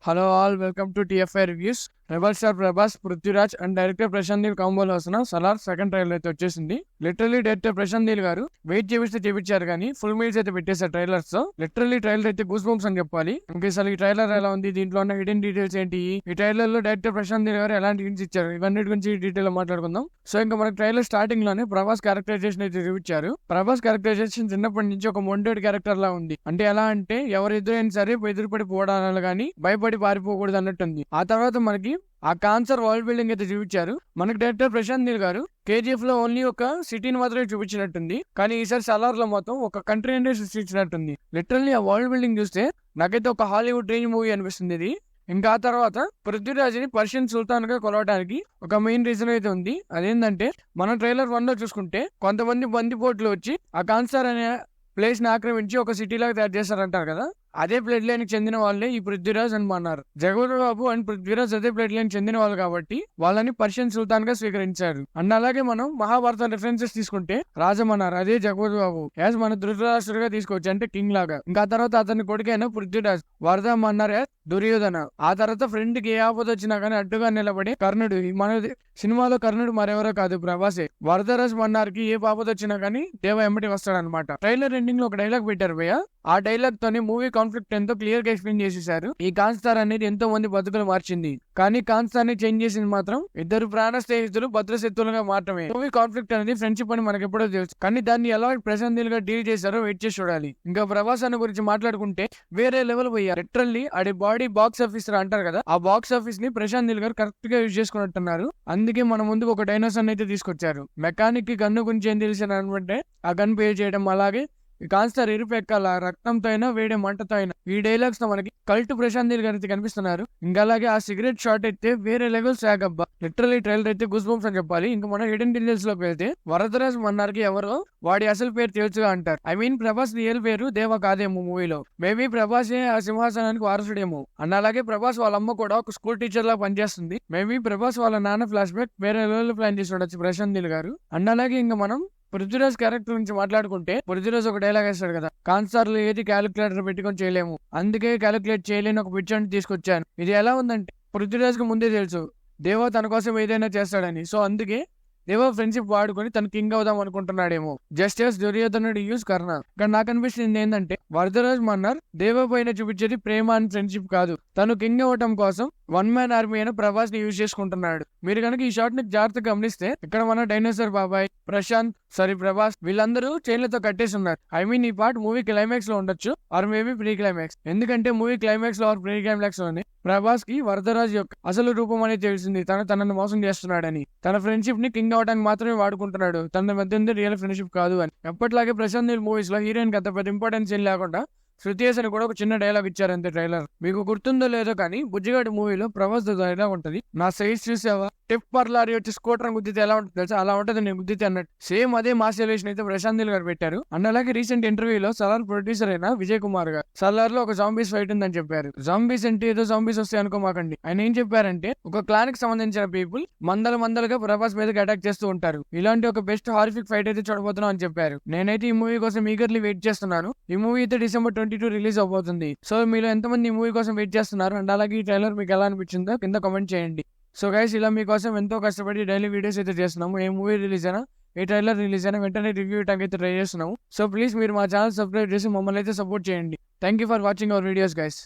Hello all, welcome to TFI reviews. Rebel star Prabhas, Prithviraj and director Prashanth Neel కాంబోలో వస్తున్న Salaar second trailer అయితే వచ్చేసింది. లిటరల్లీ డైరెక్టర్ ప్రశాంత్ నీల్ గారు వెయిట్ చేపిస్తే చేపించారు కానీ ఫుల్ మీల్స్ అయితే పెట్టేశారు ట్రైలర్స్ తో. లిటరల్లీ ట్రైలర్ అయితే గూస్ బంప్స్ అని చెప్పాలి. ఇంకా అసలు ఈ ట్రైలర్ ఎలా ఉంది, దీంట్లో ఉన్న హిడెన్ డీటెయిల్స్ ఏంటి, ఈ ట్రైలర్ లో డైరెక్టర్ ప్రశాంత్ నీల్ గారు ఎలాంటి హింట్స్ ఇచ్చారు, ఇవన్నీ గురించి డీటెయిల్ గా మాట్లాడుకుందాం. సో ఇంకా మనకి ట్రైలర్ స్టార్టింగ్ లోనే ప్రభాస్ క్యారెక్టరైజేషన్ అయితే చూపించారు. ప్రభాస్ క్యారెక్టరైజేషన్ చిన్నప్పటి నుంచి ఒక మొండెడ్ క్యారెక్టర్ లా ఉంది. అంటే ఎలా అంటే ఎవరు ఎదురైనా సరే ఎదురుపడి పోవడాలి కానీ భయపడి పారిపోకూడదు అన్నట్టుంది. ఆ తర్వాత మనకి ఆ కాన్సర్ వరల్డ్ బిల్డింగ్ అయితే చూపించారు. మనకి డైరెక్టర్ ప్రశాంత్ నీల్ గారు కేజీఎఫ్ లో ఓన్లీ ఒక సిటీని మాత్రమే చూపించినట్టుంది, కానీ ఈసారి సలార్ లో మొత్తం ఒక కంట్రీ అంటే సృష్టించినట్టుంది. లిటరల్లీ ఆ వరల్డ్ బిల్డింగ్ చూస్తే నాకైతే ఒక హాలీవుడ్ రేంజ్ మూవీ అనిపిస్తుంది ఇది. ఇంకా ఆ తర్వాత పృథ్వీరాజ్ని పర్షియన్ సుల్తాన్ గా కొలవడానికి ఒక మెయిన్ రీజన్ అయితే ఉంది. అదేంటంటే మనం ట్రైలర్ 1 లో చూసుకుంటే కొంతమంది బందిపోట్లు వచ్చి ఆ కాన్సర్ అనే ప్లేస్ ని ఆక్రమించి ఒక సిటీ లాగా తయారు చేస్తారంటారు కదా, అదే బ్లడ్ లైన్ కి చెందిన వాళ్ళే ఈ పృథ్వీరాజ్ అని అన్నారు. జగపతి బాబు అండ్ పృథ్వీరాజ్ అదే బ్లడ్ లైన్ చెందిన వాళ్ళు కాబట్టి వాళ్ళని పర్షియన్ సుల్తాన్ గా స్వీకరించారు. అండ్ అలాగే మనం మహాభారత రిఫరెన్సెస్ తీసుకుంటే రాజమన్నారు, అదే జగపతి బాబు యాజ్ మన ధృతరాష్ట్రుడిగా తీసుకోవచ్చు, అంటే కింగ్ లాగా. ఇంకా తర్వాత అతని కొడుకైన పృథ్వీరాజ్ వరదం అన్నారు దుర్యోధన. ఆ తర్వాత ఫ్రెండ్ కి ఏ ఆపద వచ్చినా కానీ అడ్డుగా నిలబడి కర్ణుడు, మన సినిమాలో కర్ణుడు మరెవరో కాదు ప్రభాసే. వరదరాజ్ మన్నార్కి ఏ ఆపద వచ్చినా కానీ దేవ ఎమ్మటి వస్తాడనమాట. ట్రైలర్ ఎండింగ్ లో ఒక డైలాగ్ పెట్టారు భయ్య. ఆ డైలాగ్ తోనే మూవీ కాన్ఫ్లిక్ట్ ఎంతో క్లియర్ గా ఎక్స్ప్లెయిన్ చేసేసారు. ఈ కాన్స్టార్ అనేది ఎంతో మంది బతుకులు మార్చింది, కానీ కాన్స్టార్ ని చేంజ్ చేసింది మాత్రం ఇద్దరు ప్రాణ స్నేహితులు భద్రశత్రులుగా మాత్రమే. మూవీ కాన్ఫ్లిక్ట్ అనేది ఫ్రెండ్షిప్ అని మనకి ఎప్పుడో తెలుసు, కానీ దాన్ని ఎలా ప్రశాంత్ నీల్ గా డీల్ చేశారో వెయిట్ చేసి చూడాలి. ఇంకా ప్రభాస్ అన్న గురించి మాట్లాడుకుంటే వేరే లెవెల్ పోయారు. లిటరల్లీ ఆడి బాడీ బాక్స్ ఆఫీస్ అంటారు కదా, ఆ బాక్స్ ఆఫీస్ ని ప్రశాంత్ నీల్ గారు కరెక్ట్ గా యూజ్ చేసుకున్నట్టున్నారు. అందుకే మన ముందుకు ఒక డైనోసార్ అయితే తీసుకొచ్చారు. మెకానిక్ కి గన్ను గురించి ఏం తెలిసిన అనుకుంటే ఆ గన్ పే చేయడం, అలాగే కాన్స్టార్ ఇరుపెక్కాల రక్తంతో అయినా వేడే మంటతో అయినా, ఈ డైలాగ్స్ తో మనకి కల్ట్ ప్రశాంత్ నీల్ గారు అయితే కనిపిస్తున్నారు. ఇంకా అలాగే ఆ సిగరెట్ షాట్ అయితే వేరే లెవెల్ సాగబ్బా. లిటరల్లీ ట్రైలర్ అయితే గూస్ బంప్స్ అని చెప్పాలి. ఇంకా మనం హిడెన్ డీటెయిల్స్ లోకి వెళ్తే వరదరాజ్ మన్నార్కి ఎవరో వాడి అసలు పేరు తెలుసుగా అంటారు. ఐ మీన్ ప్రభాస్ రియల్ పేరు దేవ కాదేమో మూవీలో. మేబీ ప్రభాసే ఆ సింహాసనానికి వారసుడేమో. అండ్ అలాగే ప్రభాస్ వాళ్ళ అమ్మ కూడా ఒక స్కూల్ టీచర్ లా పనిచేస్తుంది. మేబీ ప్రభాస్ వాళ్ళ నాన్న ఫ్లాష్ బ్యాక్ వేరే లెవెల్ ప్లాన్ చేసి ఉండొచ్చు ప్రశాంత్ నీల్ గారు. అండ్ అలాగే ఇంకా మనం పృథ్వీరాజ్ క్యారెక్టర్ గురించి మాట్లాడుకుంటే పృథ్వీరాజ్ ఒక డైలాగ్ వేస్తాడు కదా, కాన్సార్ లో ఏది క్యాలిక్యులేటర్ పెట్టుకొని చేయలేము, అందుకే క్యాలిక్యులేట్ చేయలేని ఒక పిక్చర్ తీసుకొచ్చాను. ఇది ఎలా ఉందంటే పృథ్వీరాజ్ కు ముందే తెలుసు దేవ తన కోసం ఏదైనా చేస్తాడని. సో అందుకే దేవ ఫ్రెండ్షిప్ వాడుకొని తను కింగ్ అవుదాం అనుకుంటున్నాడేమో, జస్ట్ యాజ్ దుర్యోధనుడు యూజ్ కర్ణ. కానీ నాకు అనిపిస్తుంది ఏంటంటే వరదరాజ్ మన్నర్ దేవ పైన చూపించేది ప్రేమ అండ్ ఫ్రెండ్షిప్ కాదు, తను కింగ్ అవ్వటం కోసం వన్ మ్యాన్ ఆర్మీ అయిన ప్రభాస్ ని యూజ్ చేసుకుంటున్నాడు. మీరు కనుక ఈ షాట్ ని జాగ్రత్తగా గమనిస్తే ఇక్కడ మన డైనోసార్ బాబాయ్, ప్రశాంత్, ప్రభాస్ వీళ్ళందరూ చైన్లతో కట్టేసి ఉన్నారు. ఐ మీన్ ఈ పార్ట్ మూవీ క్లైమాక్స్ లో ఉండొచ్చు ఆర్ మేబీ ప్రీ క్లైమాక్స్. ఎందుకంటే మూవీ క్లైమాక్స్ లో ఆర్ ప్రీ క్లైమాక్స్ లోనే ప్రభాస్ కి వరదరాజ్ యొక్క అసలు రూపం అనేది తెలిసింది. తనను మోసం చేస్తున్నాడని, తన ఫ్రెండ్షిప్ ని కింగ్ అవడానికి మాత్రమే వాడుకుంటున్నాడు, తన మధ్య ఉంది రియల్ ఫ్రెండ్షిప్ కాదు అని. ఎప్పటిలాగే ప్రశాంత్ నీల్ మూవీస్ లో హీరోయిన్ కి అంత పెద్ద ఇంపార్టెన్స్ ఏం లేకుండా శృతి హాసన్ కూడా ఒక చిన్న డైలాగ్ ఇచ్చారు అంతే ట్రైలర్. మీకు గుర్తుందో లేదో కానీ బుజ్జిగాడి మూవీలో ప్రభాస్ డైలాగ్ ఉంటది, నా సైజ్ చూసావా, టిప్ పర్లారీ వచ్చి స్కూటర్ గుద్దితే ఎలా ఉంటుంది తెలుసా, అలా ఉంటది నేను గుద్దితే అన్నట్టు. సేమ్ అదే మాస్ ఎలివేషన్ అయితే ప్రశాంత్ నీల్ గారు పెట్టారు. అండ్ అలాగే రీసెంట్ ఇంటర్వ్యూలో సలార్ ప్రొడ్యూసర్ అయిన విజయ్ కుమార్ గారు సలార్ లో ఒక జాంబీస్ ఫైట్ ఉందని చెప్పారు. జాంబీస్ అంటే ఏదో జాంబీస్ వస్తాయి అనుకోమాకండి. ఆయన ఏం చెప్పారంటే ఒక క్లాన్ కి సంబంధించిన పీపుల్ మందలుగా ప్రభాస్ మీదకి అటాక్ చేస్తూ ఉంటారు. ఇలాంటి ఒక బెస్ట్ హారిఫిక్ ఫైట్ అయితే చూడబోతున్నాం అని చెప్పారు. నేనైతే ఈ మూవీ కోసం ఈగర్లీ వెయిట్ చేస్తున్నాను. ఈ మూవీ అయితే December 22 రిలీజ్ అవబోతుంది. సో మీలో ఎంతమంది ఈ మూవీ కోసం వెయిట్ చేస్తున్నారు అండ్ అలాగే ఈ ట్రైలర్ మీకు ఎలా అనిపించిందో కింద కామెంట్ చేయండి. సో గైస్, ఇలా మీకోసం ఎంతో కష్టపడి డైలీ వీడియోస్ అయితే చేస్తున్నాము. ఏ మూవీ రిలీజ్ అయినా, ఏ ట్రైలర్ రిలీజ్ అయినా వెంటనే రివ్యూ ఇవ్వడానికి అయితే ట్రై చేస్తున్నాము. సో ప్లీజ్ మీరు మా ఛానల్ సబ్స్క్రైబ్ చేసి మమ్మల్ని అయితే సపోర్ట్ చేయండి. Thank you for watching our videos guys.